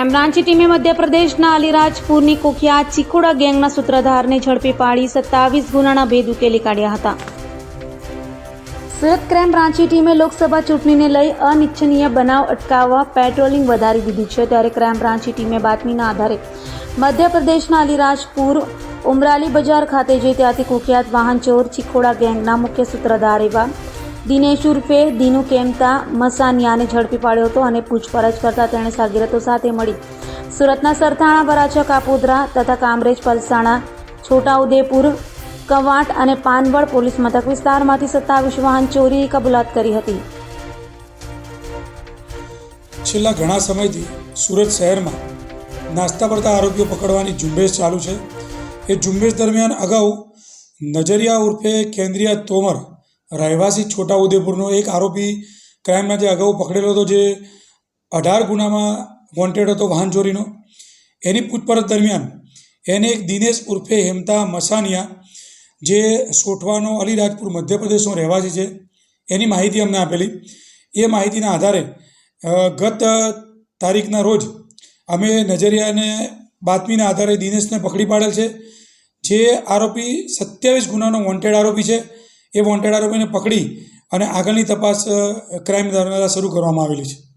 Crime branch टीमें मध्य प्रदेशના અલીરાજપુરની કુખ્યાત ચીખોડા ગેંગના સૂત્રધારને ઝડપી પાડી 27 ગુનાના ભેદ ઉકેલી કાઢ્યા હતા। સુરત ક્રાઇમ બ્રાન્ચની ટીમે લોકસભા ચૂંટણીને લઈ અનિચ્છનીય બનાવ અટકાવવા પેટ્રોલિંગ વધારી દીધી છે। ત્યારે ક્રાઇમ બ્રાન્ચની ટીમે બાતમીના આધારે મધ્યપ્રદેશના અલીરાજપુર ઉમરાલી બજાર ખાતે જઈ ત્યાંથી કુખ્યાત વાહન ચોર ચીખોડા ગેંગના મુખ્ય સૂત્રધાર એવા દિનેશ ઉર્ફે દીનુ કેમતા મસાનિયાને ઝડપી પાડ્યો હતો અને પૂછપરછ કરતા તેણે સાગીરતો સાથે મળી સુરતના સરથાણા, વરાછા, કાપોદ્રા તથા કામરેજ, પલસાણા, છોટાઉદેપુર, કવાંટ અને પાનવડ પોલીસ મથક વિસ્તારમાંથી 27 વાહન ચોરીની કબૂલાત કરી હતી। છેલ્લા ઘણા સમયથી સુરત શહેરમાં નાસ્તા પડતા આરોપીઓ પકડવાની ઝુંબેશ ચાલુ છે। એ ઝુંબેશ દરમિયાન અગાઉ નજરિયા ઉર્ફે કેન્દ્રીય તોમર રહેવાસી છોટાઉદેપુરનો એક આરોપી ક્રાઇમમાં જે અગાઉ પકડેલો હતો, જે 18 ગુનામાં વોન્ટેડ હતો વાહન ચોરીનો। એની પૂછપરછ દરમિયાન એને એક દિનેશ ઉર્ફે હેમતા મસાનિયા, જે સોઠવાનો અલીરાજપુર મધ્યપ્રદેશનો રહેવાસી છે, એની માહિતી અમને આપેલી। એ માહિતીના આધારે ગત તારીખના રોજ અમે નજરિયાને બાતમીના આધારે દિનેશને પકડી પાડેલ છે। જે આરોપી 27 ગુનાનો વોન્ટેડ આરોપી છે, એ વોન્ટેડ આરોપીને પકડી અને આગળની તપાસ ક્રાઇમ દ્વારા શરૂ કરવામાં આવેલી છે।